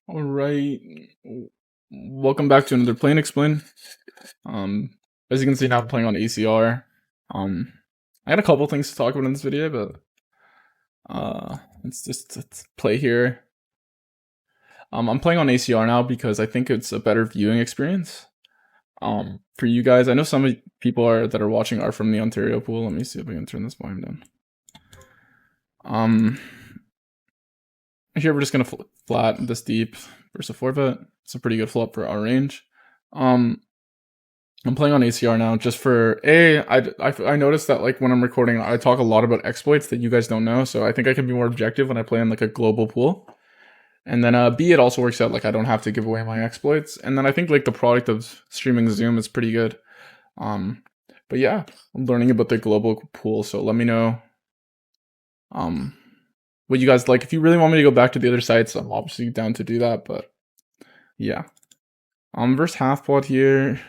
All right, welcome back to another Play and Explain. As you can see now, I'm playing on ACR. I got a couple things to talk about in this video, but let's play here. I'm playing on ACR now because I think it's a better viewing experience. For you guys, I know some people that are watching are from the Ontario pool. Let me see if I can turn this volume down. Here we're just gonna flat this deep versus a 4-bet. It's a pretty good flop for our range. I'm playing on ACR now just for I noticed that like when I'm recording, I talk a lot about exploits that you guys don't know, so I think I can be more objective when I play in like a global pool. And then B, it also works out like I don't have to give away my exploits. And then I think like the product of streaming Zoom is pretty good. But yeah, I'm learning about the global pool, so let me know what you guys like. If you really want me to go back to the other sites, I'm obviously down to do that, but yeah. Versus half pot here.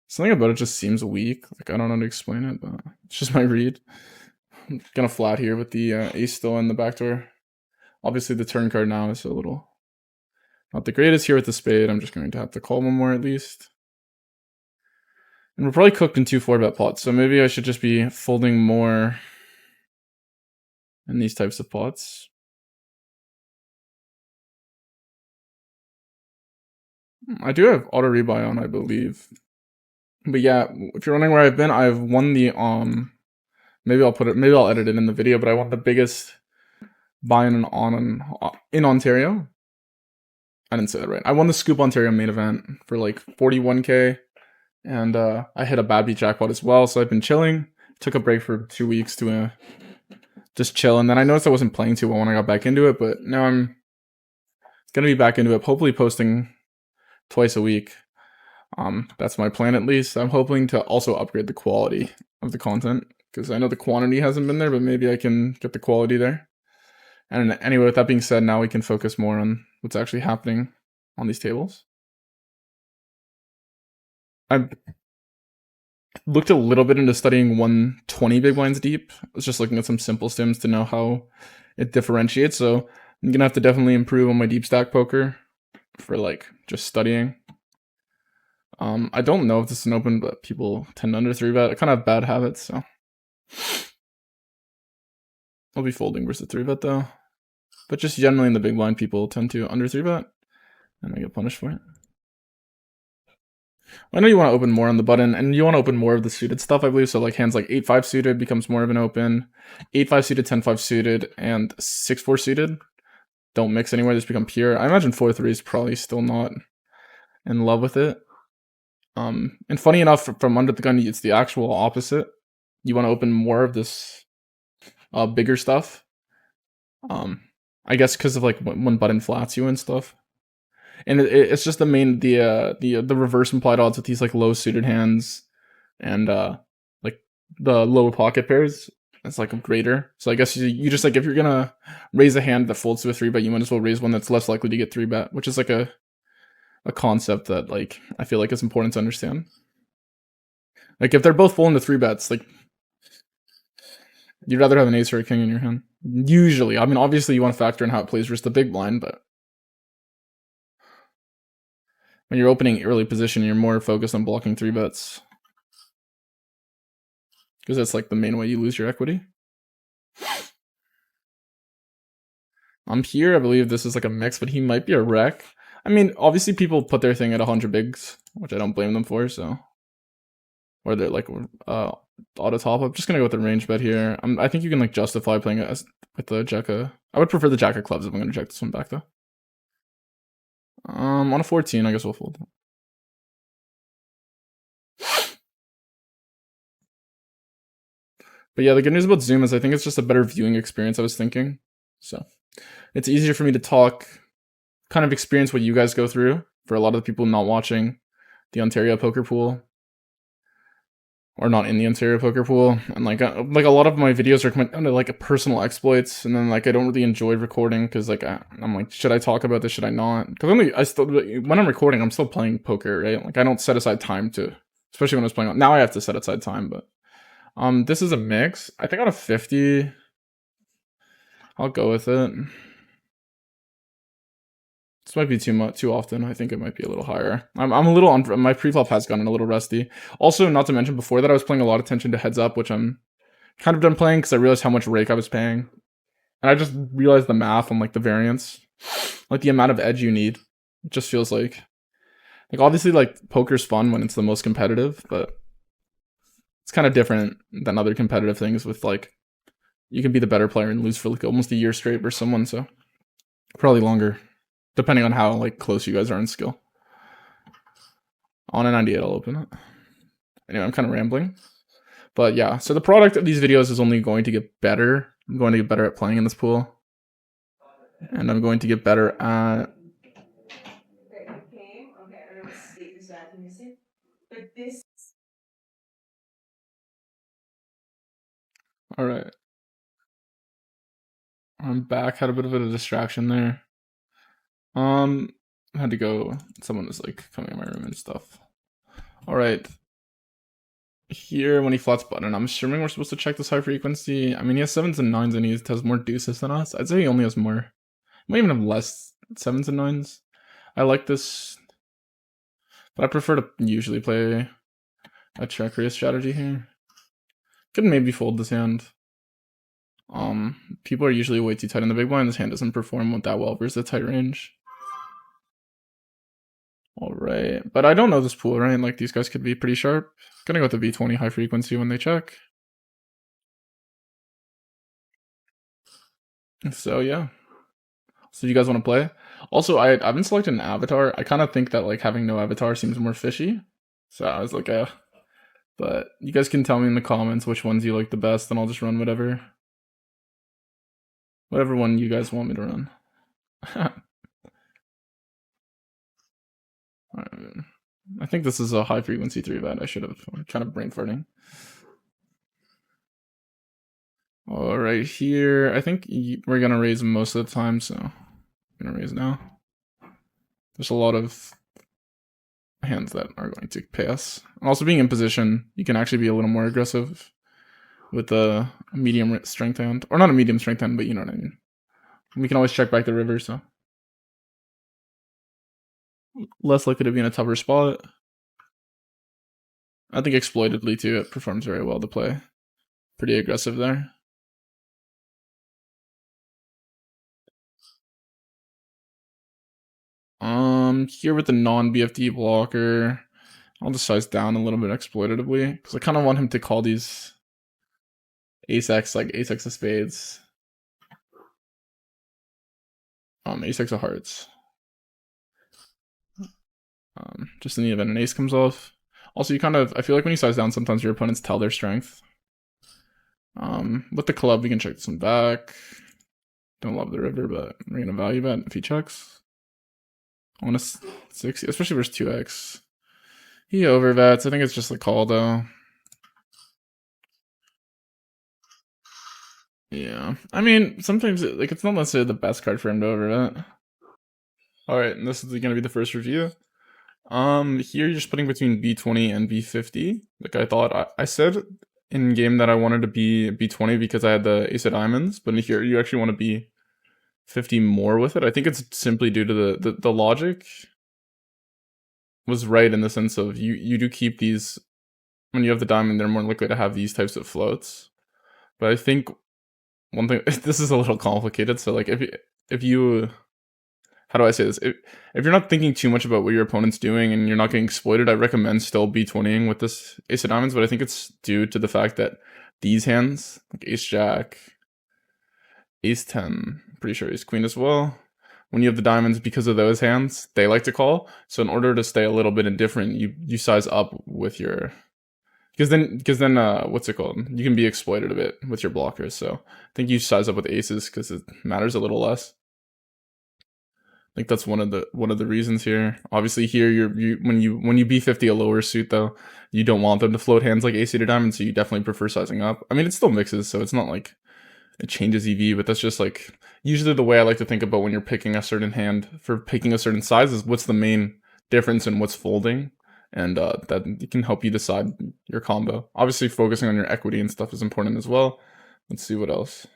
Something about it just seems weak. Like, I don't know how to explain it, but it's just my read. I'm gonna flat here with the ace still in the backdoor. Obviously, the turn card now is a little not the greatest here with the spade. I'm just going to have to call one more at least. And we're probably cooked in 2 4-bet pots, so maybe I should just be folding more in these types of pots. I do have auto rebuy on, I believe. But yeah, if you're wondering where I've been, I've won the maybe I'll edit it in the video, but I won the biggest buy-in in Ontario. I didn't say that right. I won the Scoop Ontario main event for like 41K, and I hit a bad beat jackpot as well, so I've been chilling. Took a break for 2 weeks to just chill, and then I noticed I wasn't playing too well when I got back into it, but now I'm gonna be back into it, hopefully posting twice a week. That's my plan at least. I'm hoping to also upgrade the quality of the content, because I know the quantity hasn't been there, but maybe I can get the quality there. And anyway, with that being said, now we can focus more on what's actually happening on these tables. I looked a little bit into studying 120 big blinds deep. I was just looking at some simple stims to know how it differentiates, so I'm gonna have to definitely improve on my deep stack poker for like just studying. I don't know if this is an open, but people tend to under 3-bet. I kind of have bad habits, so I'll be folding versus 3-bet though. But just generally in the big blind, people tend to under 3-bet, and I get punished for it. I know you want to open more on the button, and you want to open more of the suited stuff, I believe. So like hands like 8-5 suited becomes more of an open, 8-5 suited, 10-5 suited, and 6-4 suited don't mix anywhere. Just become pure. I imagine 4-3 is probably still not in love with it. And funny enough, from under the gun, it's the actual opposite. You want to open more of this bigger stuff. I guess because of like when button flats you and stuff. And it's just the reverse implied odds with these like low suited hands and like the low pocket pairs. It's like greater. So I guess you just like, if you're gonna raise a hand that folds to a 3-bet, you might as well raise one that's less likely to get 3-bet, which is like a concept that like I feel like is important to understand. Like if they're both folding to 3-bets, like you'd rather have an ace or a king in your hand. Usually, I mean, obviously you want to factor in how it plays versus the big blind, but when you're opening early position, you're more focused on blocking 3-bets, because that's like the main way you lose your equity. I'm here, I believe this is like a mix, but he might be a wreck. I mean, obviously people put their thing at 100 bigs, which I don't blame them for, so. Or they're like auto top. I'm just gonna go with the range bet here. I think you can like justify playing it with the jack of. I would prefer the jack of clubs if I'm gonna check this one back though. On a 14, I guess we'll fold. But yeah, the good news about Zoom is I think it's just a better viewing experience, I was thinking. So it's easier for me to talk, kind of experience what you guys go through for a lot of the people not watching the Ontario poker pool. Or not in the Ontario poker pool, and like a lot of my videos are kind of like personal exploits, and then like I don't really enjoy recording because like I'm like, should I talk about this? Should I not? Because when I'm recording, I'm still playing poker, right? Like I don't set aside time to, especially when I was playing. Now I have to set aside time, but this is a mix. I think on a 50, I'll go with it. might be too often. I think it might be a little higher. I'm a little my preflop has gotten a little rusty. Also, not to mention before that I was playing a lot of attention to heads up, which I'm kind of done playing because I realized how much rake I was paying, and I just realized the math on like the variance, like the amount of edge you need. It just feels like obviously like poker's fun when it's the most competitive, but it's kind of different than other competitive things with like you can be the better player and lose for like almost a year straight versus someone, so probably longer, depending on how like close you guys are in skill. On a 98, I'll open it. Anyway, I'm kind of rambling. But yeah, so the product of these videos is only going to get better. I'm going to get better at playing in this pool. And I'm going to get better at... Alright. I'm back. Had a bit of a distraction there. I had to go... Someone was like coming in my room and stuff. Alright. Here, when he flats button, I'm assuming we're supposed to check this high frequency. I mean, he has 7s and 9s and he has more deuces than us. I'd say he only has more. He might even have less 7s and 9s. I like this, but I prefer to usually play a check raise strategy here. Could maybe fold this hand. People are usually way too tight in the big blind. This hand doesn't perform that well versus the tight range. Alright, but I don't know this pool, right? Like, these guys could be pretty sharp. Gonna go with the B20 high frequency when they check. So, yeah. So, you guys want to play? Also, I haven't selected an avatar. I kind of think that, like, having no avatar seems more fishy. So, I was like, but you guys can tell me in the comments which ones you like the best, and I'll just run whatever one you guys want me to run. I think this is a high frequency 3-bet. I should have. I'm kind of brain farting. All right, here, I think we're gonna raise most of the time, so I'm gonna raise now. There's a lot of hands that are going to pay us. And also being in position, you can actually be a little more aggressive with a medium strength hand. Or not a medium strength hand, but you know what I mean. We can always check back the river, so. Less likely to be in a tougher spot. I think exploitatively too, it performs very well to play. Pretty aggressive there. Here with the non-BFD blocker, I'll just size down a little bit exploitatively, because I kind of want him to call these ace-x, like ace-x of spades. Ace-x of hearts. Just in the event an ace comes off. Also, I feel like when you size down, sometimes your opponents tell their strength. With the club, we can check this one back. Don't love the river, but we're gonna value bet if he checks. On a 60, especially versus 2x. He overbets. I think it's just a call though. Yeah, I mean, sometimes it's not necessarily the best card for him to overbet. All right, and this is gonna be the first review. Here you're just putting between B20 and B50. Like I thought, I said in game that I wanted to be B20 because I had the ace of diamonds, but here you actually want to be 50 more with it. I think it's simply due to the logic was right in the sense of you do keep these when you have the diamond, they're more likely to have these types of floats. But I think one thing, this is a little complicated. So like if you how do I say this? If you're not thinking too much about what your opponent's doing and you're not getting exploited, I recommend still B20ing with this ace of diamonds. But I think it's due to the fact that these hands, like ace jack, ace 10, pretty sure ace queen as well, when you have the diamonds, because of those hands, they like to call. So in order to stay a little bit indifferent, you size up with your, because then what's it called? You can be exploited a bit with your blockers. So I think you size up with aces because it matters a little less. I think that's one of the reasons here. Obviously here when you B50 a lower suit though, you don't want them to float hands like ace to diamond, so you definitely prefer sizing up. I mean, it still mixes, so it's not like it changes EV, but that's just like usually the way I like to think about when you're picking a certain hand for picking a certain size is what's the main difference in what's folding, and that can help you decide your combo. Obviously focusing on your equity and stuff is important as well. Let's see what else.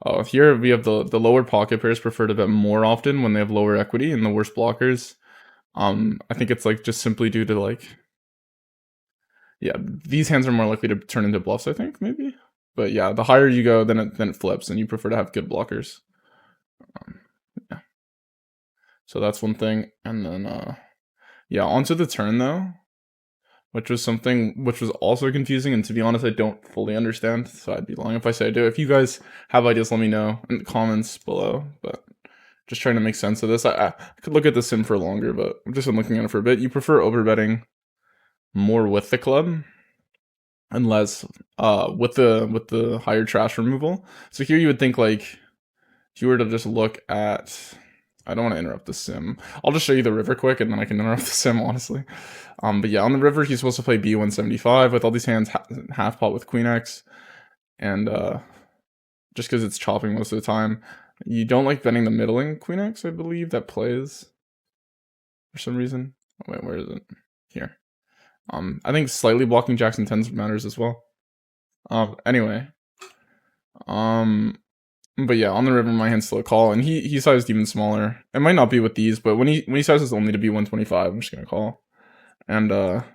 Oh, here we have the lower pocket pairs prefer to bet more often when they have lower equity and the worse blockers. I think it's like just simply due to like, yeah, these hands are more likely to turn into bluffs, I think, maybe. But yeah, the higher you go, then it flips, and you prefer to have good blockers. Yeah. So that's one thing, and then yeah, onto the turn though, which was something which was also confusing, and to be honest, I don't fully understand. So I'd be lying if I say I do. If you guys have ideas, let me know in the comments below. But just trying to make sense of this. I could look at the sim for longer, but I've just been looking at it for a bit. You prefer overbetting more with the club and less with the higher trash removal. So here you would think like if you were to just look at, I don't want to interrupt the sim. I'll just show you the river quick and then I can interrupt the sim, honestly. But yeah, on the river, he's supposed to play B175 with all these hands half pot with Queen X. And just because it's chopping most of the time. You don't like betting the middling Queen X, I believe, that plays for some reason. Oh, wait, where is it? Here. I think slightly blocking jacks and tens matters as well. Anyway. But yeah, on the river, my hand's still a call, and he sized even smaller. It might not be with these, but when he sizes only to be 125, I'm just gonna call. And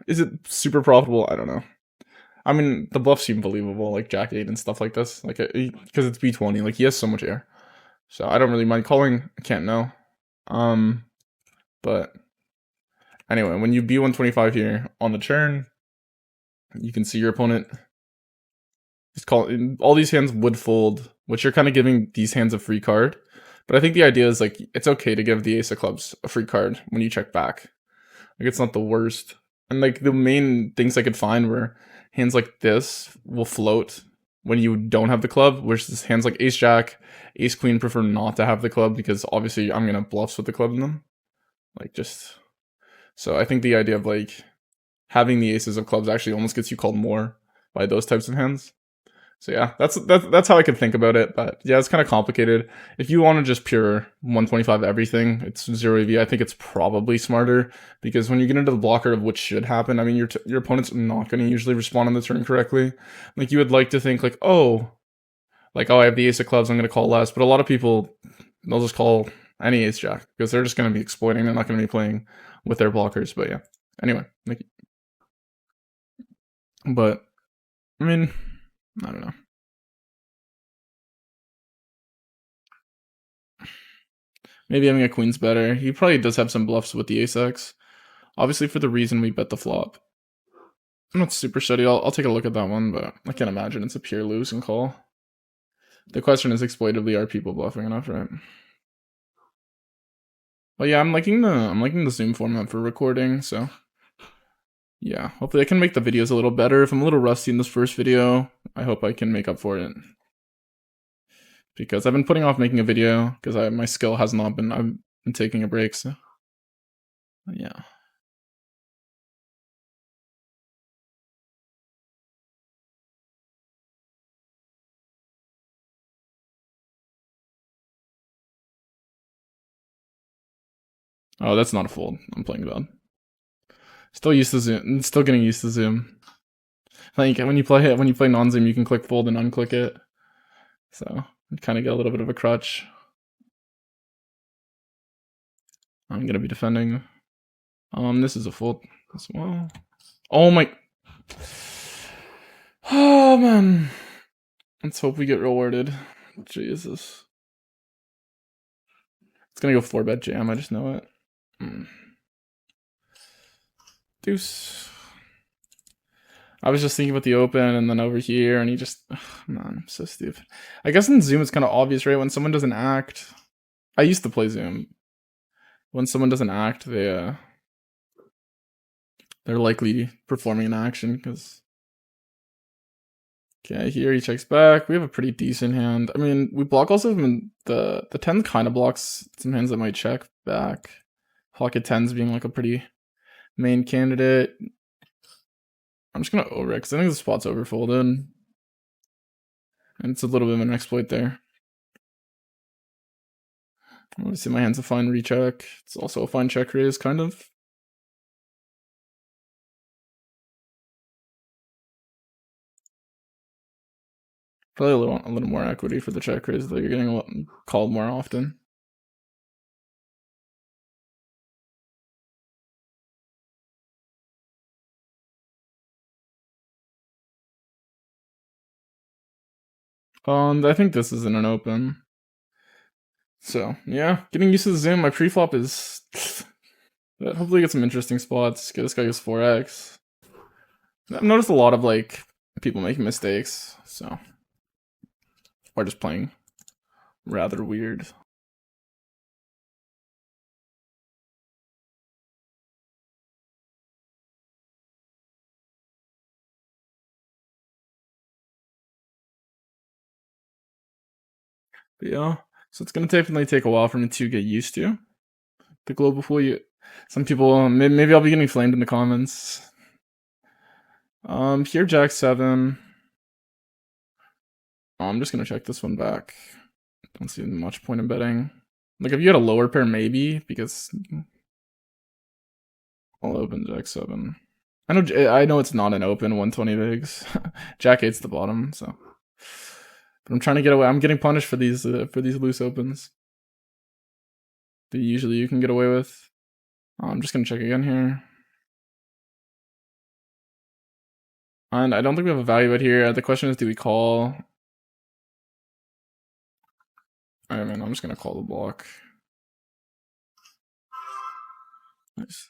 is it super profitable? I don't know. I mean, the bluffs seem believable, like Jack 8 and stuff like this, like because it's B20. Like he has so much air, so I don't really mind calling. I can't know. But anyway, when you B125 here on the turn, you can see your opponent. He's calling. All these hands would fold, which you're kind of giving these hands a free card. But I think the idea is like it's okay to give the ace of clubs a free card when you check back. Like it's not the worst. And like the main things I could find were hands like this will float when you don't have the club, whereas hands like ace jack, ace queen prefer not to have the club because obviously I'm gonna bluffs with the club in them. Like just so I think the idea of like having the aces of clubs actually almost gets you called more by those types of hands. So yeah, that's how I could think about it. But yeah, it's kind of complicated. If you want to just pure 125 everything, it's 0 EV. I think it's probably smarter because when you get into the blocker of what should happen, I mean, your opponent's not going to usually respond on the turn correctly. Like you would like to think like, oh, I have the ace of clubs, I'm going to call less. But a lot of people, they'll just call any ace jack because they're just going to be exploiting. They're not going to be playing with their blockers. But yeah, anyway, but I mean, I don't know. Maybe having a queen's better. He probably does have some bluffs with the ace-x. Obviously for the reason we bet the flop. I'm not super shitty. I'll take a look at that one, but I can't imagine it's a pure losing call. The question is exploitively, are people bluffing enough, right? But yeah, I'm liking the Zoom format for recording, so yeah, hopefully I can make the videos a little better. If I'm a little rusty in this first video, I hope I can make up for it. Because I've been putting off making a video because my skill has not been, I've been taking a break, so yeah. Oh, that's not a fold. I'm playing bad. Still used to Zoom. Still getting used to Zoom. Like when you play non-Zoom, you can click fold and unclick it. So you kind of get a little bit of a crutch. I'm gonna be defending. This is a fold as well. Oh my. Oh man. Let's hope we get rewarded. Jesus. It's gonna go 4-bet jam. I just know it. Deuce. I was just thinking about the open and then over here, and he just, man, I'm so stupid. I guess in Zoom it's kind of obvious, right? When someone doesn't act, I used to play Zoom. When someone doesn't act, they're likely performing an action because. Okay, here he checks back. We have a pretty decent hand. I mean, we block also the 10 kind of blocks some hands that might check back. Pocket 10s being like a pretty main candidate. I'm just gonna over it because I think the spot's overfolded. And it's a little bit of an exploit there. Obviously my hand's a fine recheck. It's also a fine check raise, kind of. Probably a little more equity for the check raise, though. You're getting called more often. I think this isn't an open. So, yeah, getting used to the zoom. My pre-flop is... hopefully get some interesting spots. This guy gets 4x. I've noticed a lot of, like, people making mistakes, so... Or just playing rather weird. But yeah, so it's gonna definitely take a while for me to get used to the global fool. Some people, maybe I'll be getting flamed in the comments. Here Jack 7. I'm just gonna check this one back. Don't see much point in betting. Like if you had a lower pair, maybe, because I'll open Jack 7. I know it's not an open 120 bigs. Jack 8's the bottom, so. But I'm trying to get away. I'm getting punished for these loose opens that usually you can get away with. I'm just gonna check again here. And I don't think we have a value bet here. The question is, do we call? Alright, man, I'm just gonna call the block. Nice.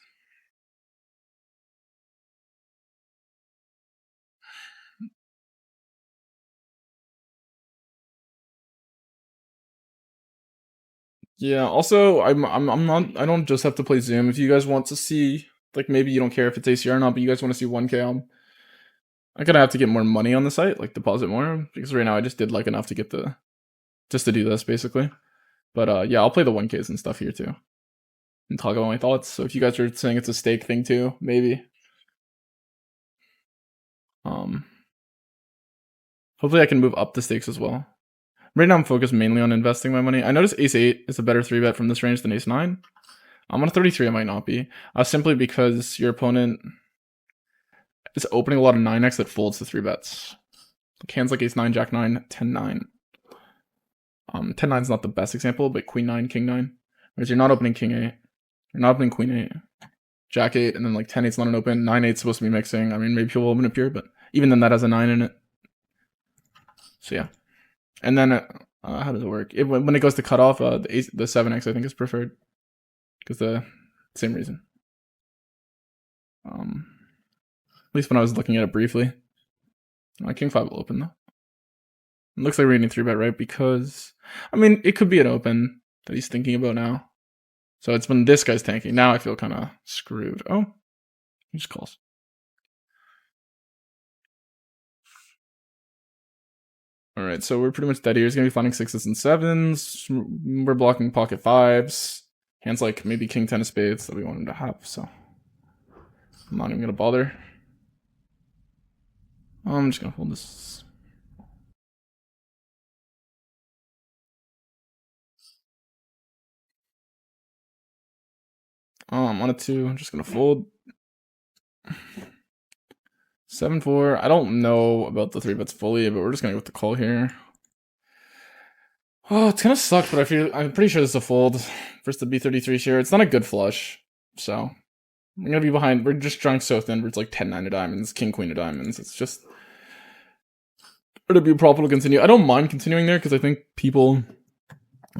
Yeah, also, I'm not, I don't just have to play Zoom. If you guys want to see, like, maybe you don't care if it's ACR or not, but you guys want to see 1K, I'm gonna have to get more money on the site, like, deposit more, because right now I just did, like, enough to get just to do this, basically. But, yeah, I'll play the 1Ks and stuff here, too. And talk about my thoughts. So if you guys are saying it's a stake thing, too, maybe. Hopefully I can move up the stakes as well. Right now I'm focused mainly on investing my money. I noticed Ace 8 is a better 3-bet from this range than Ace 9. I'm on a 33, it might not be. Simply because your opponent is opening a lot of 9x that folds to 3-bets. Like hands like Ace 9, Jack 9, 10 9. 10 9 is not the best example, but Queen 9, King 9. Whereas you're not opening King 8. You're not opening Queen 8. Jack 8, and then like 10 8's not an open. 9 8's supposed to be mixing. I mean, maybe people will open it pure, but even then that has a 9 in it. So yeah. And then, how does it work? When it goes to cutoff, the 7x I think is preferred. Because the same reason. At least when I was looking at it briefly. King 5 will open though. It looks like we're getting 3-bet, right? Because, I mean, it could be an open that he's thinking about now. So it's when this guy's tanking. Now I feel kind of screwed. Oh, he just calls. Alright, so we're pretty much dead here. He's going to be finding 6s and 7s. We're blocking pocket 5s. Hands like maybe King 10 of spades that we want him to have, so I'm not even going to bother. I'm just going to hold this. I'm on a 2. I'm just going to fold. 7-4. I don't know about the 3-bets fully, but we're just going to go with the call here. Oh, it's gonna suck, but I'm pretty sure this is a fold. Versus the B33 share. It's not a good flush, so we're gonna be behind. We're just drawing so thin where it's like 10-9 of diamonds, King Queen of diamonds. It's just gonna be profitable to continue. I don't mind continuing there because I think people,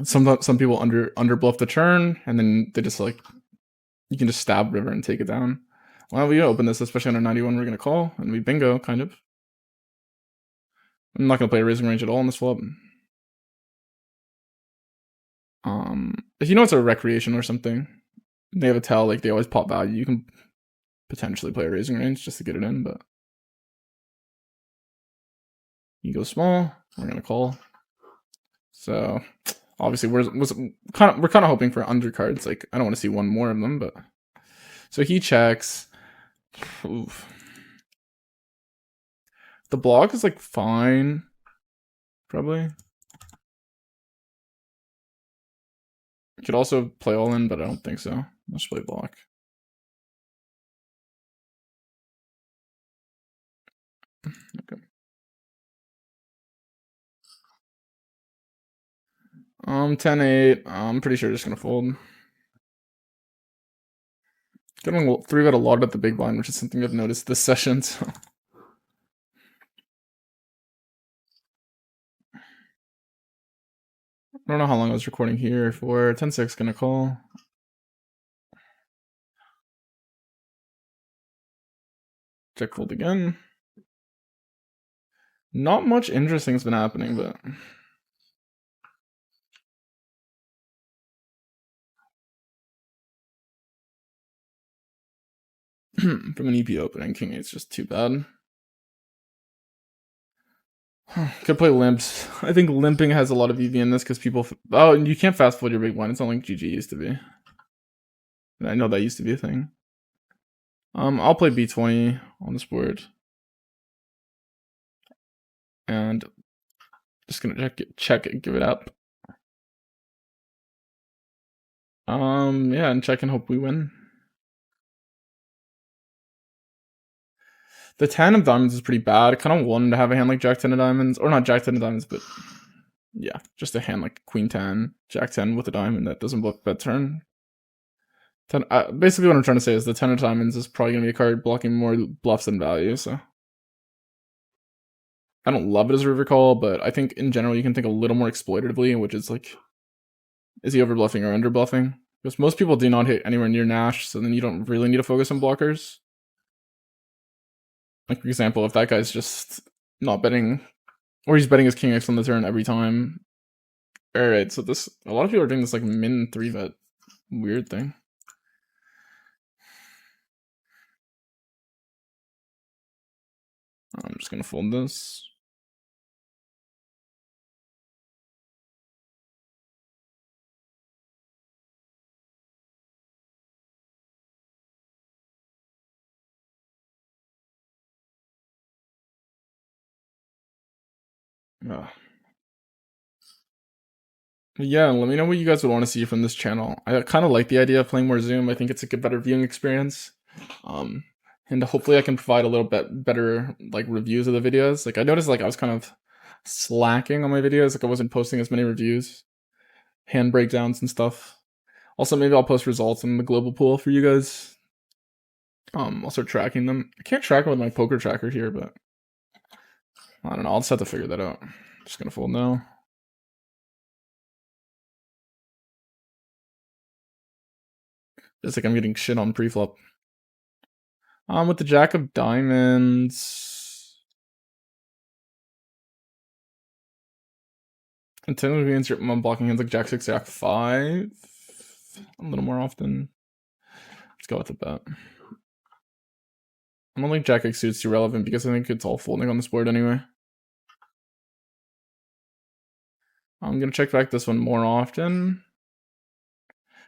some people under bluff the turn, and then they just like you can just stab river and take it down. Well, we open this, especially on a 91. We're gonna call and we bingo kind of. I'm not gonna play a raising range at all on this flop. If you know it's a recreation or something, they have a tell, like they always pop value, you can potentially play a raising range just to get it in, but you go small, we're gonna call. So obviously we're kind of hoping for undercards. Like I don't want to see one more of them, but so he checks. Oof. The block is like fine, probably. Could also play all in, but I don't think so. Let's play block. Okay. 10-8. I'm pretty sure just gonna fold. Getting 3-bet a lot at the big blind, which is something I've noticed this session. So. I don't know how long I was recording here for. 10-6 gonna call. Check fold again. Not much interesting's been happening, but from an EP opening, King 8's just too bad. Could play limps. I think limping has a lot of EV in this because people. Oh, you can't fast forward your big blind. It's not like GG used to be. And I know that used to be a thing. I'll play B20 on this board, and just gonna check it, give it up. Yeah, and check and hope we win. The 10 of diamonds is pretty bad. I kind of wanted to have a hand like Jack 10 of diamonds, or not Jack 10 of diamonds, but yeah, just a hand like Queen 10, Jack 10 with a diamond that doesn't bluff bet turn. 10, basically what I'm trying to say is the 10 of diamonds is probably going to be a card blocking more bluffs than value, so. I don't love it as a river call, but I think in general you can think a little more exploitatively, which is like, is he over bluffing or under bluffing? Because most people do not hit anywhere near Nash, so then you don't really need to focus on blockers. Like, for example, if that guy's just not betting, or he's betting his King X on the turn every time. Alright, so this, a lot of people are doing this like min 3-bet weird thing. I'm just gonna fold this. Yeah, let me know what you guys would want to see from this channel. I kind of like the idea of playing more Zoom. I think it's a good, better viewing experience. And hopefully I can provide a little bit better like reviews of the videos. Like I noticed like I was kind of slacking on my videos. Like I wasn't posting as many reviews, hand breakdowns and stuff. Also, maybe I'll post results in the global pool for you guys. I'll start tracking them. I can't track them with my poker tracker here, but I don't know. I'll just have to figure that out. Just gonna fold now. It's like I'm getting shit on pre-flop. With the Jack of Diamonds. And technically means I'm blocking hands like Jack 6, Jack 5 a little more often. Let's go with the bet. I don't think Jack X suit's too relevant because I think it's all folding on this board anyway. I'm gonna check back this one more often.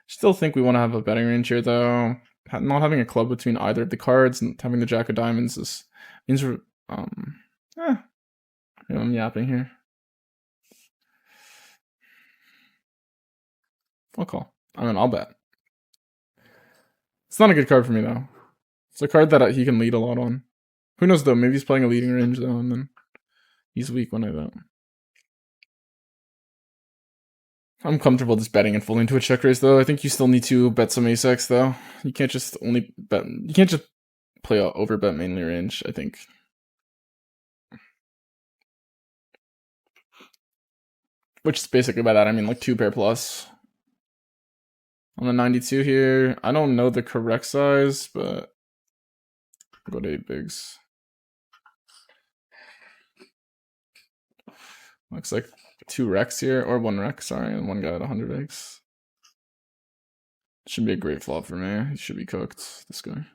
Still think we want to have a betting range here though. Not having a club between either of the cards and having the Jack of Diamonds means we're I'm yapping here. I'll call. I mean, I'll bet. It's not a good card for me though. It's a card that he can lead a lot on. Who knows though? Maybe he's playing a leading range though, and then he's weak when I bet. I'm comfortable just betting and folding to a check raise though. I think you still need to bet some ace-x though. You can't just only bet. You can't just play a overbet mainly range, I think. Which is basically by that I mean like 2 pair plus. On the 92 here, I don't know the correct size, but I'll go to 8 bigs. Looks like 2 Rex here, or 1 Rex, sorry, and 1 guy at 100 eggs. Should be a great flop for me. He should be cooked, this guy.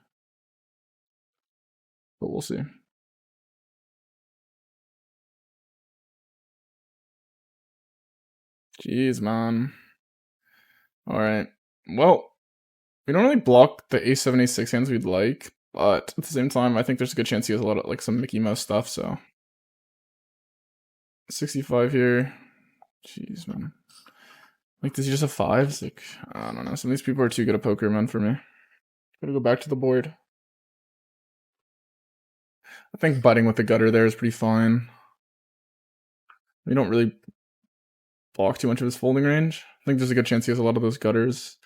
But we'll see. Jeez, man. Alright. Well, we don't really block the ace-7, ace-6 hands we'd like, but at the same time, I think there's a good chance he has a lot of, like, some Mickey Mouse stuff, so. 65 here. Jeez, man. Like, does he just have 5s? Like, I don't know. Some of these people are too good at poker, man, for me. Gotta go back to the board. I think butting with the gutter there is pretty fine. We don't really block too much of his folding range. I think there's a good chance he has a lot of those gutters.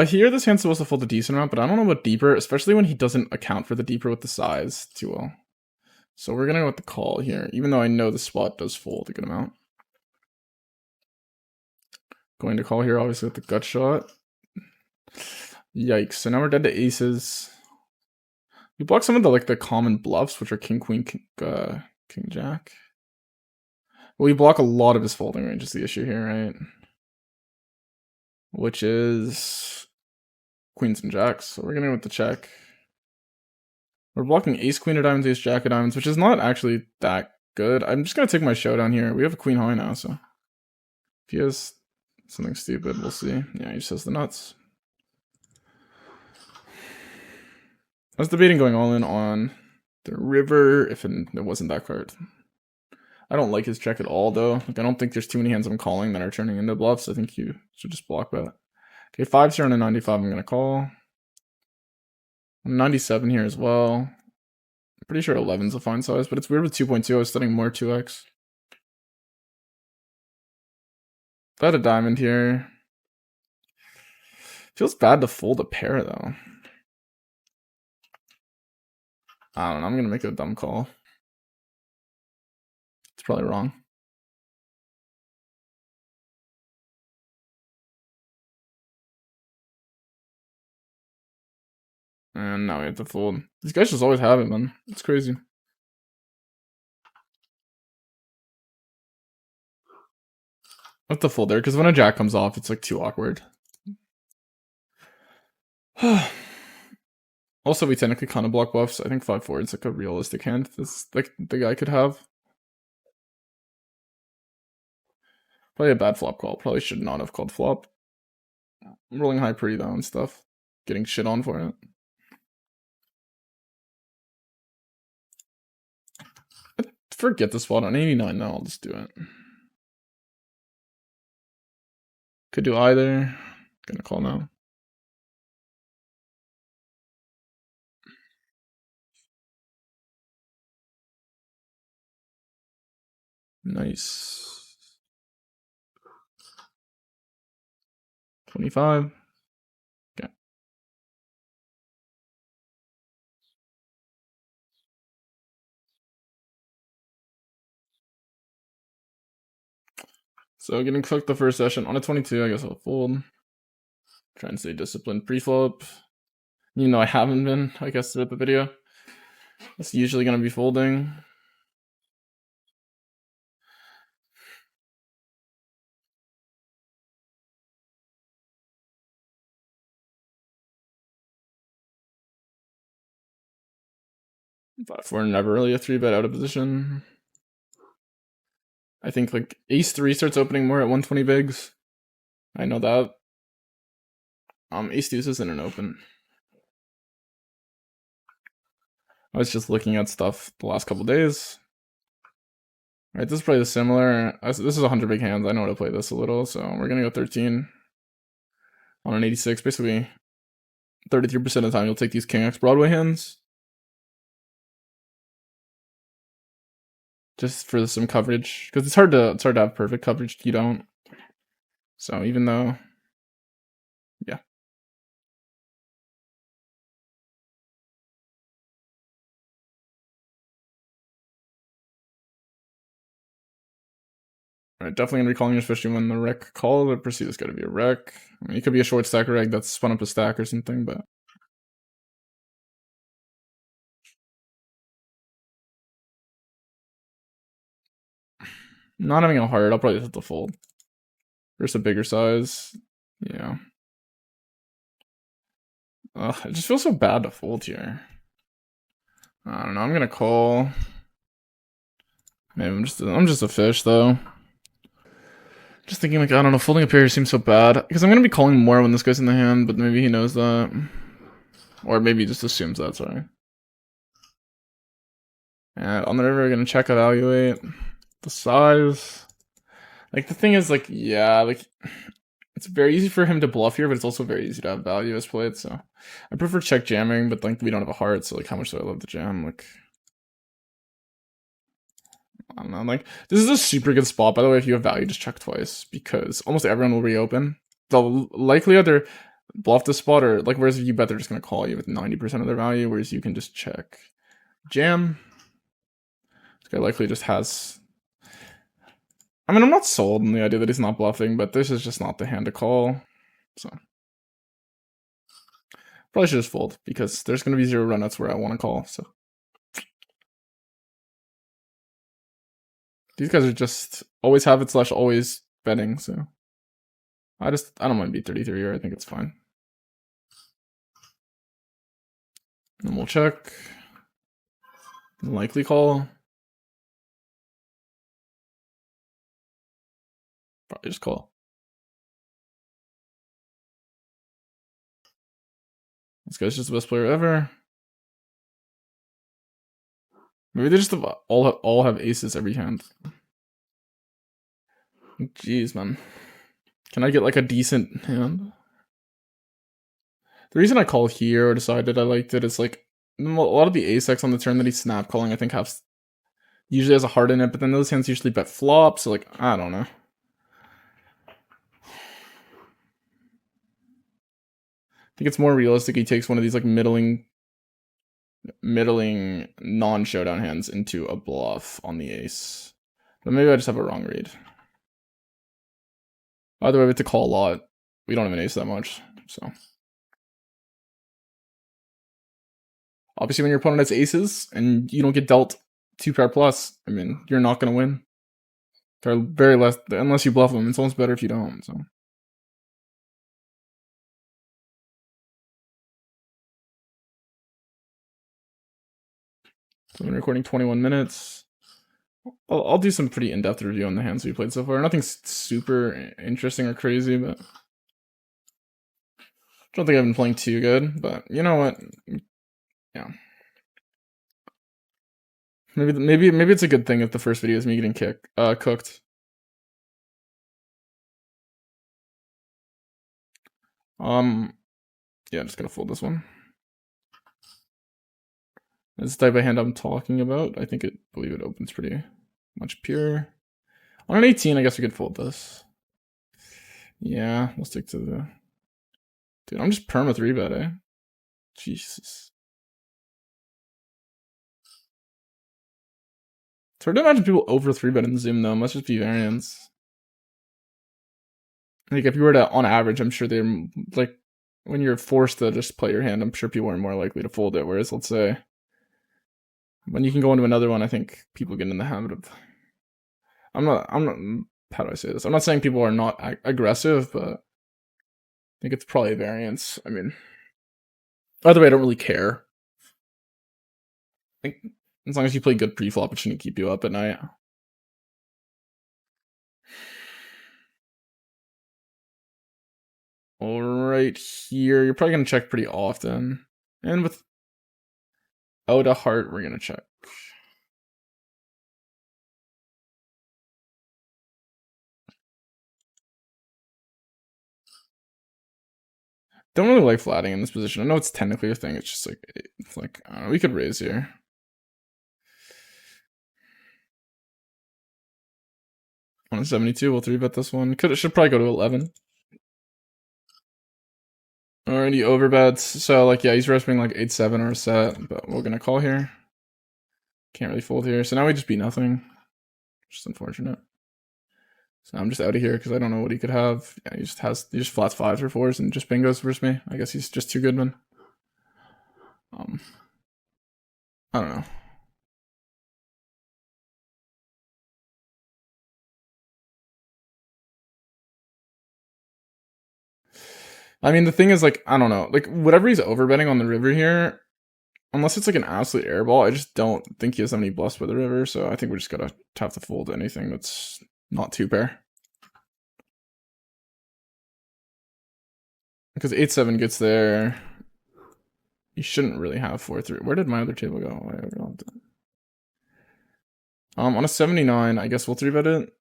Here, this hand's supposed to fold a decent amount, but I don't know about deeper, especially when he doesn't account for the deeper with the size too well. So we're gonna go with the call here, even though I know the spot does fold a good amount. Going to call here, obviously, with the gut shot. Yikes. So now we're dead to aces. We block some of the common bluffs, which are king, queen, king, jack. Well, we block a lot of his folding range is the issue here, right? Which is queens and jacks. So we're gonna go with the check. We're blocking ace, queen of diamonds, ace, jack of diamonds, which is not actually that good. I'm just gonna take my showdown here. We have a queen high now, so if he has something stupid, we'll see. Yeah, he just has the nuts. I was debating going all in on the river if it wasn't that card. I don't like his check at all, though. Like, I don't think there's too many hands I'm calling that are turning into bluffs. I think you should just block that. Okay, 5's here on a 95. I'm going to call. 97 here as well. I'm pretty sure 11's a fine size, but it's weird with 2.2. I was studying more 2x. If I had a diamond here. Feels bad to fold a pair, though. I don't know. I'm going to make a dumb call. It's probably wrong. And now we have to fold. These guys just always have it, man. It's crazy. I have to fold there, because when a jack comes off, it's like too awkward. Also, we technically kind of block bluffs. I think 5-4 is like a realistic hand this like the guy could have. Probably a bad flop call. Probably should not have called flop. I'm rolling high pretty though and stuff. Getting shit on for it. Forget the spot on 89 now, I'll just do it. Could do either. Gonna call now. Nice. 25. Okay. So getting cooked the first session on a 22, I guess I'll fold. Try and stay disciplined pre-flop. You know I haven't been, I guess, throughout the video. It's usually gonna be folding. But we're never really a 3-bet out of position. I think like ace 3 starts opening more at 120 bigs. I know that. Ace deuce isn't an open. I was just looking at stuff the last couple days. Right, this is probably similar. This is 100 big hands. I know how to play this a little, so we're gonna go 13 on an 86. Basically, 33% of the time you'll take these King X Broadway hands. Just for some coverage, because it's hard to have perfect coverage. You don't. So even though, yeah. Alright, definitely gonna be calling, especially when the rec call. I perceive this gotta be a rec. I mean, it could be a short stacker egg that's spun up a stack or something, but not having a heart, I'll probably have to fold. There's a bigger size. Yeah. It just feels so bad to fold here. I don't know. I'm gonna call. Maybe I'm just a fish though. Just thinking like I don't know. Folding a pair seems so bad because I'm gonna be calling more when this guy's in the hand, but maybe he knows that, or maybe he just assumes that. Sorry. And on the river, we're gonna check evaluate the size. Like the thing is like yeah like. It's very easy for him to bluff here, but it's also very easy to have value as played, so I prefer check jamming, but like we don't have a heart, so like how much do I love the jam? Like I don't know. Like, this is a super good spot, by the way. If you have value, just check twice because almost everyone will reopen. The likely other bluff the spot, or like, whereas if you bet, they're just gonna call you with 90% of their value, whereas you can just check jam. This guy likely just has. I mean, I'm not sold on the idea that he's not bluffing, but this is just not the hand to call. So probably should just fold because there's gonna be 0 runouts where I want to call. So these guys are just always have it / always betting. So I don't mind B33 here. I think it's fine. And we'll check. Likely call. Probably just call. This guy's just the best player ever. Maybe they just all have aces every hand. Jeez, man. Can I get like a decent hand? The reason I call here or decided I liked it is like a lot of the ace-X on the turn that he's snap calling I think usually has a heart in it, but then those hands usually bet flop, so like, I don't know. I think it's more realistic he takes one of these like middling non-showdown hands into a bluff on the ace. But maybe I just have a wrong read. Either way, we have to call a lot. We don't have an ace that much, so. Obviously, when your opponent has aces and you don't get dealt 2-pair plus, I mean, you're not going to win. They're very less, unless you bluff them. It's almost better if you don't, so. So I've been recording 21 minutes. I'll do some pretty in-depth review on the hands we played so far. Nothing super interesting or crazy, but I don't think I've been playing too good. But you know what? Yeah. Maybe it's a good thing if the first video is me getting cooked. Yeah, I'm just gonna fold this one. This type of hand I'm talking about, I believe it opens pretty much pure. On an 18, I guess we could fold this. Yeah, we'll stick to the. Dude, I'm just perma 3-bet, eh? Jesus. It's hard to imagine people over 3-bet in Zoom, though. Must just be variance. Like, if you were to, on average, I'm sure they're, like, when you're forced to just play your hand, I'm sure people are more likely to fold it. Whereas, let's say, when you can go into another one, I think people get in the habit of. I'm not, how do I say this? I'm not saying people are not aggressive, but I think it's probably a variance. I mean, either way, I don't really care. I think as long as you play good pre-flop, it shouldn't keep you up at night. All right, here, you're probably going to check pretty often. And with out a heart, we're going to check. Don't really like flatting in this position. I know it's technically a thing. It's just like, I don't know, we could raise here. On a 72, we'll 3-bet this one. Should probably go to 11. Alrighty, overbets. So, like, yeah, he's ripping like 8-7 or a set, but we're gonna call here. Can't really fold here. So now we just beat nothing. Just unfortunate. So I'm just out of here because I don't know what he could have. Yeah, he just flats 5s or 4s and just bingos versus me. I guess he's just too good, man. I don't know. I mean, the thing is, like, I don't know. Like, whatever he's overbetting on the river here, unless it's like an absolute airball, I just don't think he has any bluffs by the river. So I think we're just gonna have to fold anything that's not 2-pair. Because 8-7 gets there. You shouldn't really have 4-3. Where did my other table go? On a 79, I guess we'll 3-bet it.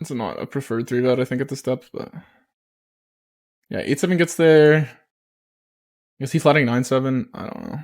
It's not a preferred 3-bet, I think, at the steps, but yeah, 8-7 gets there. Is he flatting 9-7? I don't know.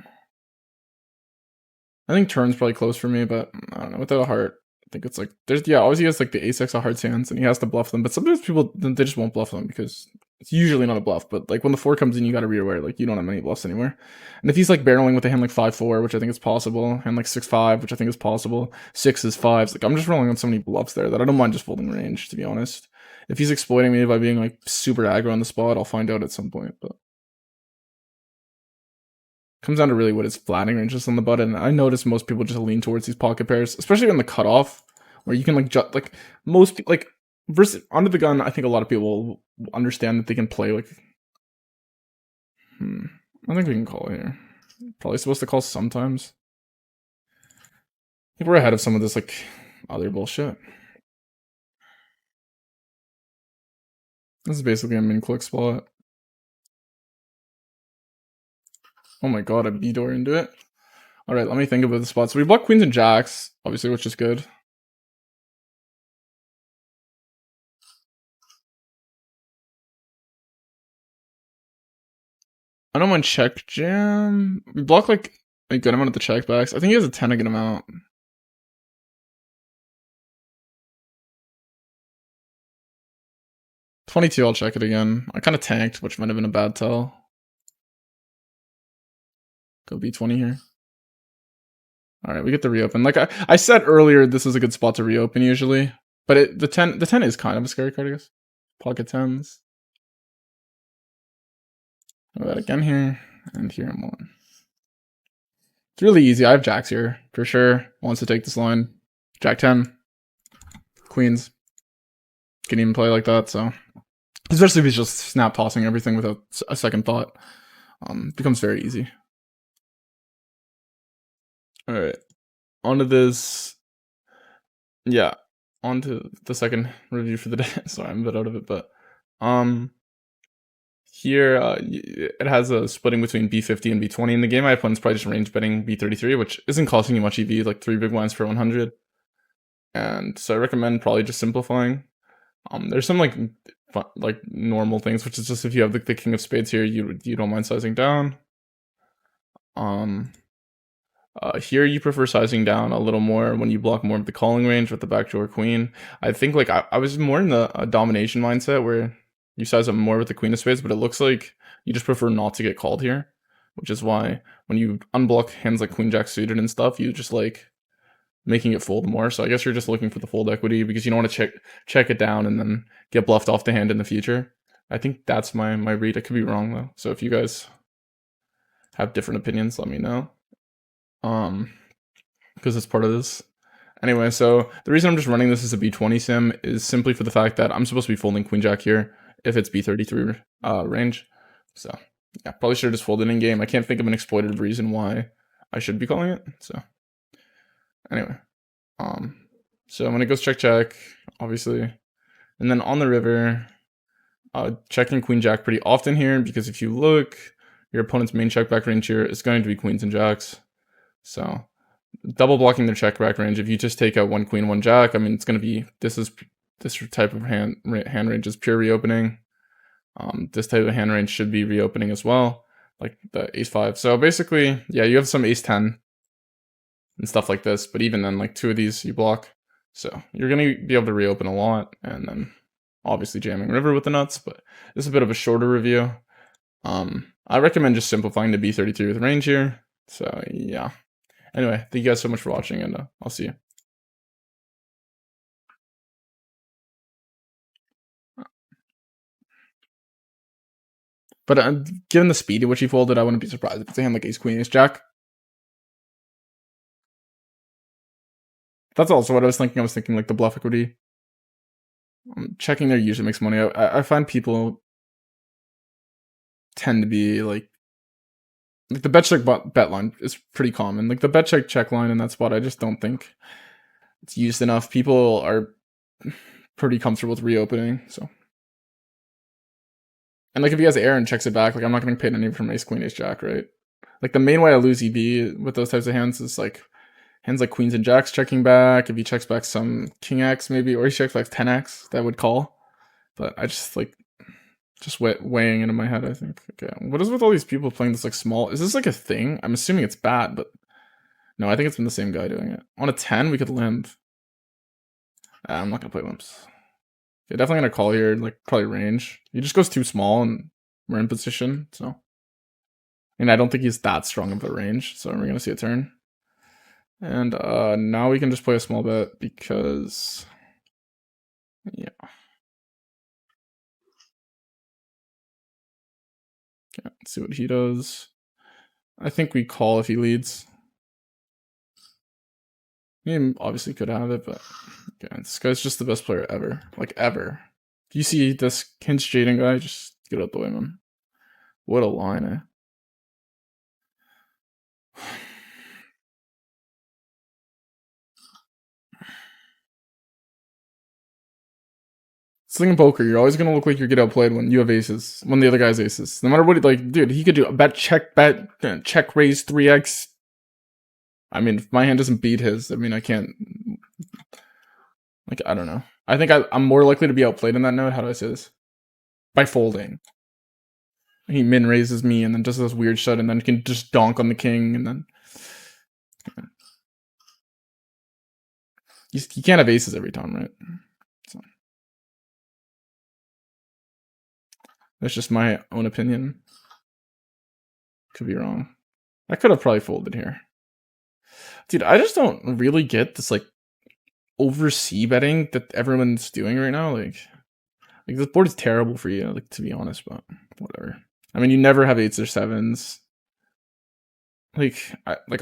I think turn's probably close for me, but I don't know. Without a heart, I think it's like there's always he has like the ace x of hearts hands, and he has to bluff them. But sometimes people they just won't bluff them because it's usually not a bluff. But like when the 4 comes in, you got to be aware like you don't have many bluffs anymore. And if he's like barreling with a hand like 5-4, which I think is possible, and like 6-5, which I think is possible, 6 is 5s. Like I'm just rolling on so many bluffs there that I don't mind just folding range, to be honest. If he's exploiting me by being like super aggro on the spot, I'll find out at some point. But comes down to really what his flattening range is on the button. I notice most people just lean towards these pocket pairs, especially on the cutoff, where you can like most like versus under the gun. I think a lot of people understand that they can play like. I think we can call here. Probably supposed to call sometimes. I think we're ahead of some of this like other bullshit. This is basically a min click spot. Oh my god, I B-door into it. Alright, let me think about the spots. So we block queens and jacks, obviously, which is good. I don't mind check jam. We block like a good amount of the checkbacks. I think he has a 10 a good amount. 22, I'll check it again. I kind of tanked, which might have been a bad tell. Go B20 here. Alright, we get the reopen. Like I said earlier, this is a good spot to reopen usually. But the 10 is kind of a scary card, I guess. Pocket 10s. Do that again here. And here I'm on. It's really easy. I have jacks here, for sure. Wants to take this line. Jack 10. Queens. Can even play like that, so. Especially if he's just snap tossing everything without a second thought. Becomes very easy. Alright. Onto this. Yeah. Onto the second review for the day. Sorry, I'm a bit out of it, but here it has a splitting between B50 and B20 in the game. My opponent's probably just range betting B33, which isn't costing you much EV, like 3 big blinds per 100. And so I recommend probably just simplifying. There's some like normal things, which is just if you have the king of spades here, you don't mind sizing down. Here you prefer sizing down a little more when you block more of the calling range with the backdoor queen. I think like I was more in the domination mindset where you size up more with the queen of spades, but it looks like you just prefer not to get called here, which is why when you unblock hands like queen jack suited and stuff, you just like making it fold more. So I guess you're just looking for the fold equity because you don't want to check it down and then get bluffed off the hand in the future. I think that's my read. I could be wrong though. So if you guys have different opinions, let me know. Because it's part of this. Anyway, so the reason I'm just running this as a B20 sim is simply for the fact that I'm supposed to be folding queen jack here if it's B33 range. So yeah, probably should have just folded in game. I can't think of an exploitative reason why I should be calling it. So anyway, so when it goes check, obviously, and then on the river, checking queen jack pretty often here because if you look, your opponent's main check back range here is going to be queens and jacks. So double blocking their check back range. If you just take out 1 queen, 1 jack, I mean, it's going to be this type of hand range is pure reopening. This type of hand range should be reopening as well, like the ace 5. So basically, yeah, you have some ace 10 and stuff like this, but even then, like 2 of these you block. So you're going to be able to reopen a lot, and then obviously jamming river with the nuts, but this is a bit of a shorter review. I recommend just simplifying to B33 with range here. So yeah. Anyway, thank you guys so much for watching, and I'll see you. But given the speed at which he folded, I wouldn't be surprised if it's a hand like ace queen, ace jack. That's also what I was thinking. I was thinking like the bluff equity. Checking there usually makes money. I find people tend to be like the bet check bet line is pretty common. Like the bet check line in that spot, I just don't think it's used enough. People are pretty comfortable with reopening. So, and like if he has air and checks it back, like I'm not going to pay any from ace queen ace jack, right? Like the main way I lose EV with those types of hands is like hands like queens and jacks checking back. If he checks back some king x maybe, or he checks back 10x, that would call. But I just like weighing into my head, I think. Okay, what is with all these people playing this like small? Is this like a thing? I'm assuming it's bad, but No, I think it's been the same guy doing it. On a 10, we could limp. I'm not gonna play limps. Okay, definitely gonna call here, like probably range. He just goes too small and we're in position, so. And I don't think he's that strong of a range, so we're gonna see a turn. And now we can just play a small bet because, yeah. Okay, let's see what he does. I think we call if he leads. He obviously could have it, but okay, this guy's just the best player ever. Like, ever. If you see this hinge jading guy, just get out the way, man. What a line, eh? This thing in poker, you're always gonna look like you get outplayed when you have aces, when the other guy's aces. No matter what, like, dude, he could do a bet, check, raise 3x. I mean, if my hand doesn't beat his, I mean, I can't. Like, I don't know. I think I'm more likely to be outplayed in that note. How do I say this? By folding. He min raises me and then does this weird shot and then can just donk on the king and then. You can't have aces every time, right? So. That's just my own opinion. Could be wrong. I could have probably folded here. Dude, I just don't really get this, like, over-C betting that everyone's doing right now. Like this board is terrible for you, like, to be honest, but whatever. I mean, you never have 8s or 7s. Like,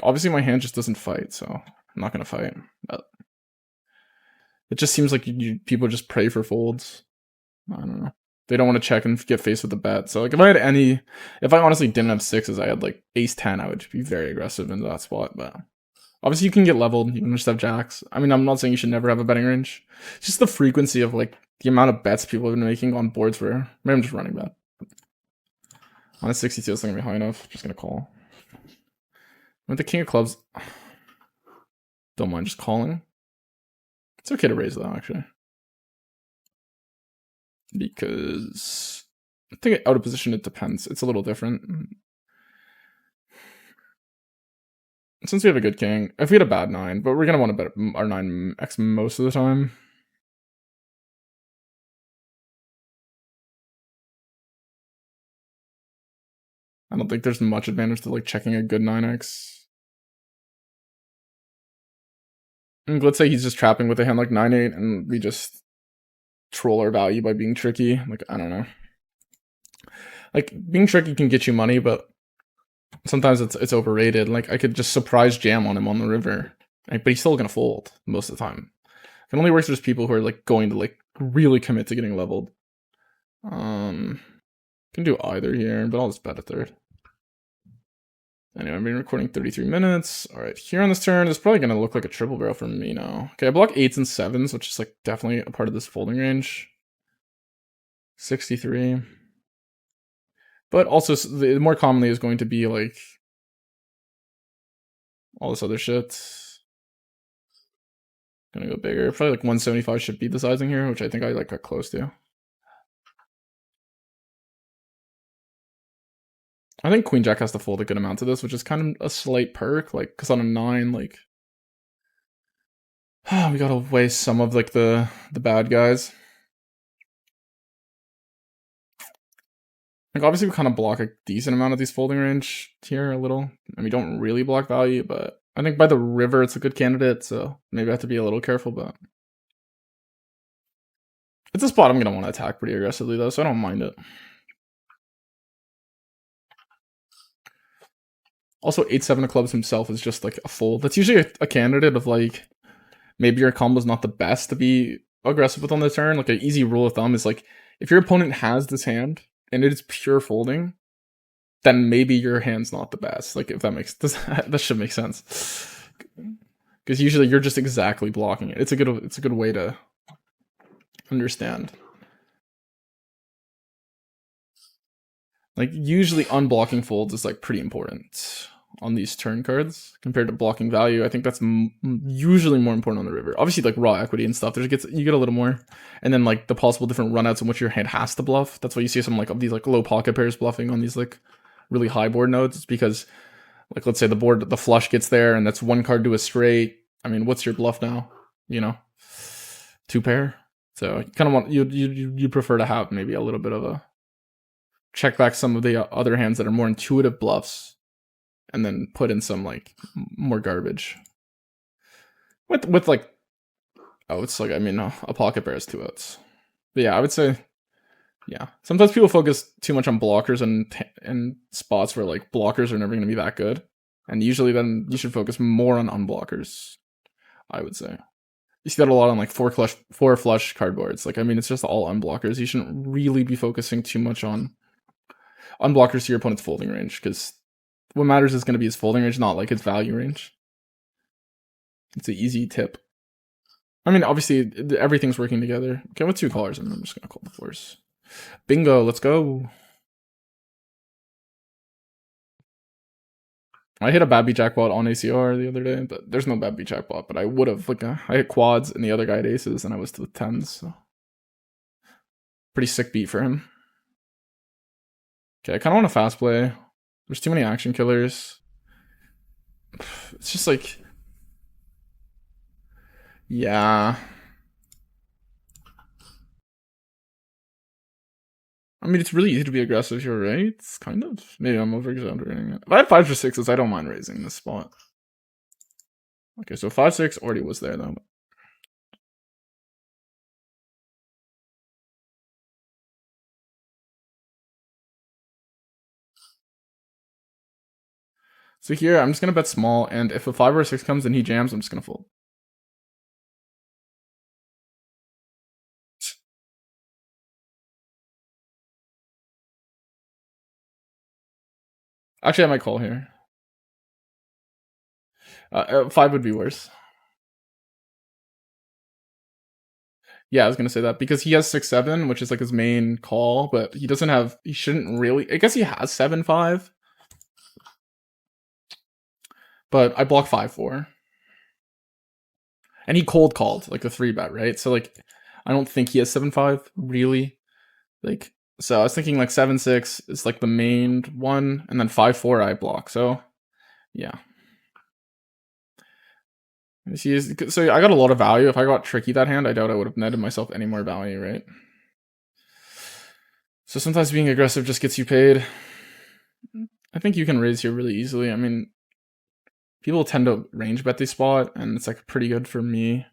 obviously my hand just doesn't fight, so I'm not gonna fight. But it just seems like people just pray for folds. I don't know. They don't want to check and get faced with a bet. So, like, if I honestly didn't have 6s, I had like ace 10, I would be very aggressive into that spot. But obviously you can get leveled. You can just have jacks. I mean, I'm not saying you should never have a betting range. It's just the frequency of, like, the amount of bets people have been making on boards where maybe I'm just running bet. On a 62, it's not gonna be high enough. Just gonna call. With the king of clubs, don't mind just calling. It's okay to raise though, actually. Because I think out of position, it depends. It's a little different. Since we have a good king, if we had a bad 9, but we're going to want to bet our 9x most of the time. I don't think there's much advantage to, like, checking a good 9x. And let's say he's just trapping with a hand like 9-8 and we just troll our value by being tricky. Like, I don't know. Like, being tricky can get you money, but sometimes it's overrated. Like, I could just surprise jam on him on the river, but he's still gonna fold most of the time. It only works with people who are, like, going to, like, really commit to getting leveled. Can do either here, but I'll just bet a third. Anyway, I've been recording 33 minutes. All right, here on this turn, it's probably gonna look like a triple barrel for me now. Okay, I block 8s and 7s, which is, like, definitely a part of this folding range. 63. But also, more commonly is going to be, like, all this other shit. Gonna go bigger. Probably like 175 should be the sizing here, which I think I, like, got close to. I think queen jack has to fold a good amount to this, which is kind of a slight perk, like, because on a 9, like, we gotta waste some of, like, the bad guys. Like, obviously we kind of block a decent amount of these folding range here a little, and we don't really block value, but I think by the river it's a good candidate, so maybe I have to be a little careful, but it's a spot I'm gonna want to attack pretty aggressively though, so I don't mind it. Also, 8-7 of clubs himself is just, like, a fold. That's usually a candidate of, like, maybe your combo's not the best to be aggressive with on the turn. Like, an easy rule of thumb is, like, if your opponent has this hand and it is pure folding, then maybe your hand's not the best. Like, if that makes that should make sense. Because usually you're just exactly blocking it. It's a good way to understand. Like, usually unblocking folds is, like, pretty important on these turn cards compared to blocking value. I think that's usually more important on the river. Obviously, like, raw equity and stuff, you get a little more, and then, like, the possible different runouts in which your hand has to bluff. That's why you see some, like, of these, like, low pocket pairs bluffing on these, like, really high board nodes. It's because Like, let's say the flush gets there, and that's one card to a straight. I mean, what's your bluff now? You know, 2-pair. So you kind of want you prefer to have maybe a little bit of a check back some of the other hands that are more intuitive bluffs, and then put in some like more garbage. With like, oh, it's like, I mean, a pocket pair has 2 outs. But yeah, I would say, yeah. Sometimes people focus too much on blockers and spots where like blockers are never going to be that good, and usually then you should focus more on unblockers. I would say you see that a lot on like 4 flush cardboards. Like, I mean, it's just all unblockers. You shouldn't really be focusing too much on unblockers to your opponent's folding range, because what matters is going to be his folding range, not like his value range. It's an easy tip. I mean, obviously, everything's working together. Okay, with 2 callers, I'm just going to call the 4s. Bingo, let's go. I hit a bad beat jackpot on ACR the other day, but there's no bad beat jackpot, but I would have, like, I hit quads and the other guy had aces, and I was to the 10s, so. Pretty sick beat for him. Okay, I kind of want a fast play. There's too many action killers. It's just like, yeah. I mean, it's really easy to be aggressive here, right? It's kind of. Maybe I'm over-exaggerating it. If I had 5s or 6s, I don't mind raising this spot. Okay, so 5-6 already was there, though. So here, I'm just going to bet small, and if a 5 or a 6 comes and he jams, I'm just going to fold. Actually, I might call here. 5 would be worse. Yeah, I was gonna say that, because he has 6-7, which is like his main call, but he doesn't have. He shouldn't really. I guess he has 7-5, but I block 5-4, and he cold called like the 3-bet, right? So like, I don't think he has 7-5 really. Like, so I was thinking like 7-6 is like the main one, and then 5-4 I block. So yeah. So I got a lot of value. If I got tricky that hand, I doubt I would have netted myself any more value, right? So sometimes being aggressive just gets you paid. I think you can raise here really easily. I mean, people tend to range bet this spot, and it's like pretty good for me.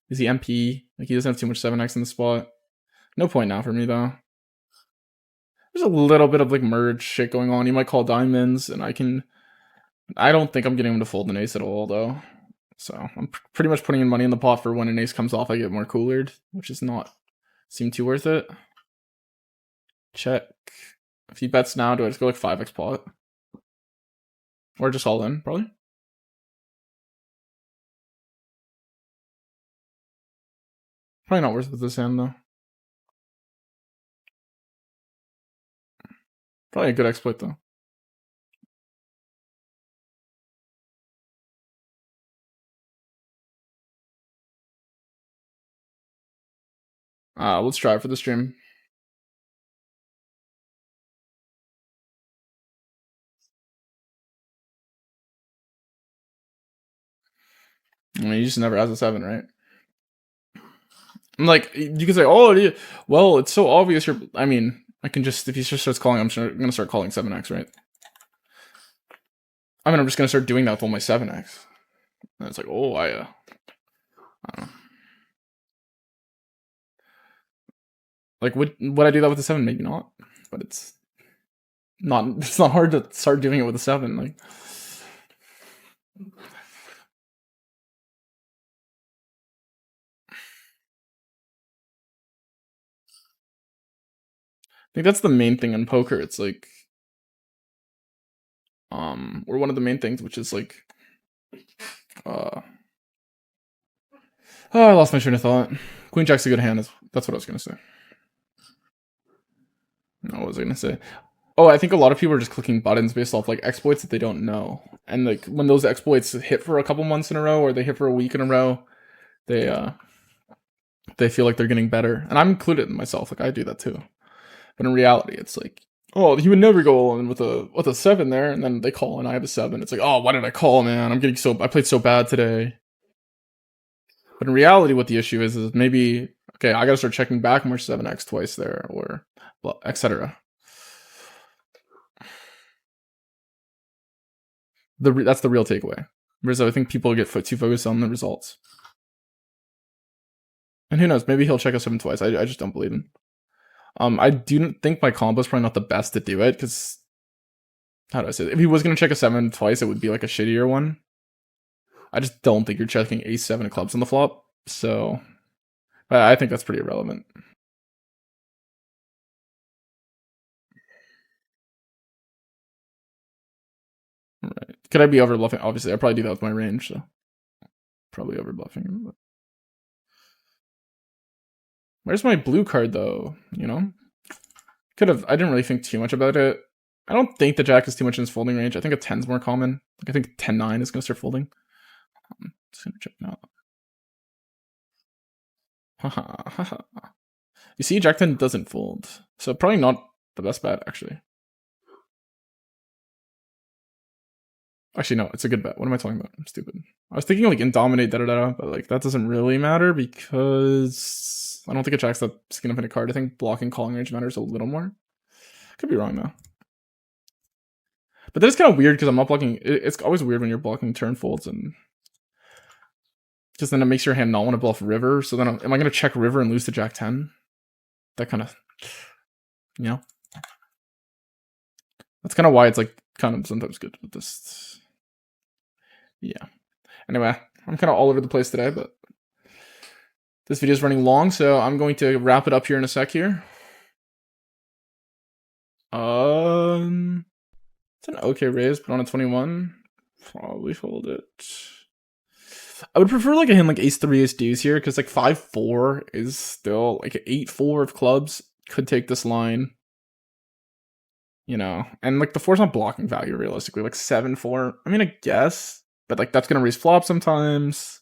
Is he MP? Like, he doesn't have too much 7x in the spot. No point now for me, though. There's a little bit of like merge shit going on. He might call diamonds, and I don't think I'm getting him to fold an ace at all, though. So I'm pretty much putting in money in the pot for when an ace comes off, I get more coolered, which is not seem too worth it. Check. If he bets now, do I just go like 5x pot? Or just all in, probably? Probably not worth it with this hand, though. Probably a good exploit, though. Let's try for the stream. I mean, he just never has a 7, right? I'm like, you can say, oh, well, it's so obvious you're. I mean, I can just, if he just starts calling, I'm going to start calling 7x, right? I mean, I'm just going to start doing that with all my 7x. And it's like, oh, I don't know. Like, would I do that with a 7? Maybe not. But it's not hard to start doing it with a 7. Like, I think that's the main thing in poker. It's like, or one of the main things, which is like, oh, I lost my train of thought. Queen Jack's a good hand. That's what I was gonna say. No, what was I gonna say? Oh, I think a lot of people are just clicking buttons based off like exploits that they don't know, and like when those exploits hit for a couple months in a row, or they hit for a week in a row, they feel like they're getting better, and I'm included in myself. Like, I do that too. But in reality, it's like oh, he would never go all in with a 7 there, and then they call and I have a 7. It's like, oh, why did I call, man? I played so bad today. But in reality, what the issue is maybe, okay, I gotta start checking back more 7x twice there, or well, etc. That's the real takeaway. Whereas I think people get too focused on the results. And who knows? Maybe he'll check a 7 twice. I just don't believe him. I do think my combo is probably not the best to do it, because how do I say it? If he was gonna check a 7 twice, it would be like a shittier one. I just don't think you're checking ace 7 of clubs on the flop. So I think that's pretty irrelevant. Right. Could I be over bluffing? Obviously, I probably do that with my range, so probably over bluffing. But where's my blue card though? You know, I didn't really think too much about it. I don't think the jack is too much in his folding range. I think a 10's more common. Like I think 10-9 is gonna start folding. Just gonna check now. Haha. You see, Jack 10 doesn't fold, so probably not the best bet actually. Actually, no, it's a good bet. What am I talking about? I'm stupid. I was thinking like indominate but like that doesn't really matter because I don't think a jack's that significant card. I think blocking calling range matters a little more. Could be wrong though. But that is kind of weird because I'm not blocking. It's always weird when you're blocking turn folds, and because then it makes your hand not want to bluff river. So then am I going to check river and lose to jack 10? That kind of, you know, that's kind of why it's like kind of sometimes good with this. Yeah. Anyway, I'm kind of all over the place today, but this video is running long, so I'm going to wrap it up here in a sec here. It's an okay raise, but on a 21, probably fold it. I would prefer like a hand like ace 3 ace deuce here, because like 5-4 is still like 8-4 of clubs could take this line. You know, and like the 4's not blocking value realistically. Like 7-4, I mean, I guess, but like that's gonna raise flop sometimes.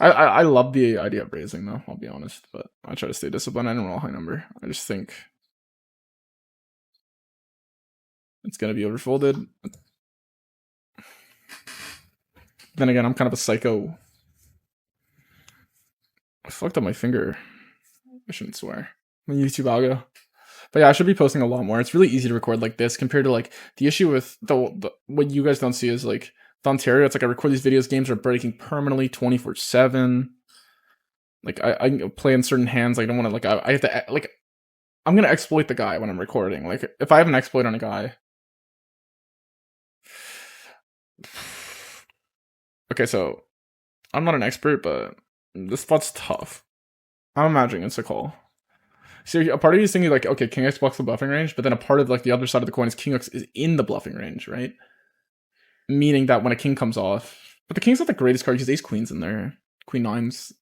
I love the idea of raising though, I'll be honest, but I try to stay disciplined. I don't roll a high number. I just think it's gonna be overfolded. Then again, I'm kind of a psycho. I fucked up my finger. I shouldn't swear. My YouTube algo. But yeah, I should be posting a lot more. It's really easy to record like this compared to like the issue with the what you guys don't see is like the Ontario. It's like I record these videos, games are breaking permanently 24/7. Like I play in certain hands. I don't want to like I have to like I'm gonna exploit the guy when I'm recording. Like if I have an exploit on a guy. Okay, so I'm not an expert, but this spot's tough. I'm imagining it's a call. So a part of you is thinking like, okay, King X blocks the bluffing range, but then a part of like the other side of the coin is King X is in the bluffing range, right? Meaning that when a king comes off, but the king's not the greatest card because ace queen's in there. Queen nine's.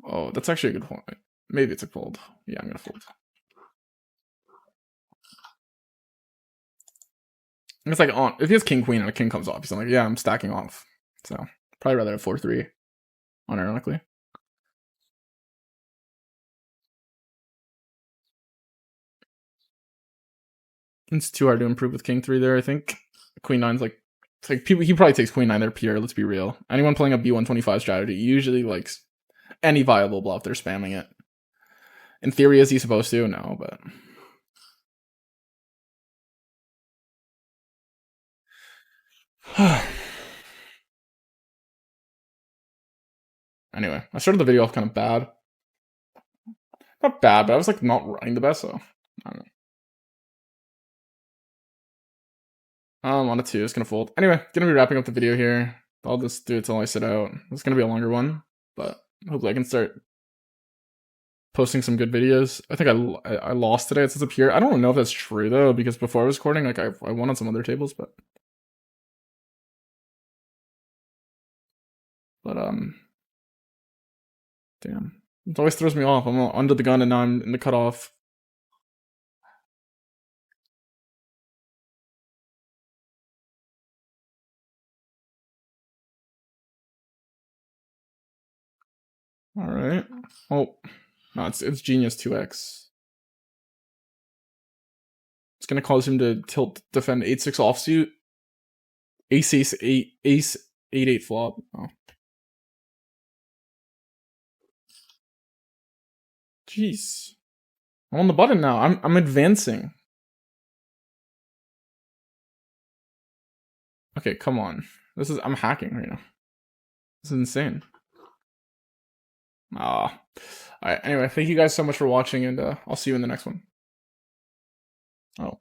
Oh, that's actually a good point. Maybe it's a fold. Yeah, I'm gonna fold. It's like on if he has king queen and a king comes off, he's like, yeah, I'm stacking off. So probably rather have 4-3, unironically. It's too hard to improve with king 3 there, I think. Queen nine's like it's like people he probably takes queen 9 there pure, let's be real. Anyone playing a B125 strategy usually likes any viable bluff, they're spamming it. In theory, is he supposed to? No, but anyway, I started the video off kind of bad. Not bad, but I was like not running the best, so I don't know. On a 2, it's gonna fold. Anyway, gonna be wrapping up the video here. I'll just do it till I sit out. It's gonna be a longer one, but hopefully I can start posting some good videos. I think I lost today. It says up here. I don't know if that's true though, because before I was recording, like I won on some other tables, but damn, it always throws me off. I'm under the gun and now I'm in the cutoff. All right. Oh, no, it's genius 2x. It's gonna cause him to tilt defend 8-6 offsuit. Ace 8 flop. Oh. Jeez. I'm on the button now. I'm advancing. Okay, come on. I'm hacking right now. This is insane. Ah. Alright, anyway, thank you guys so much for watching, and I'll see you in the next one. Oh.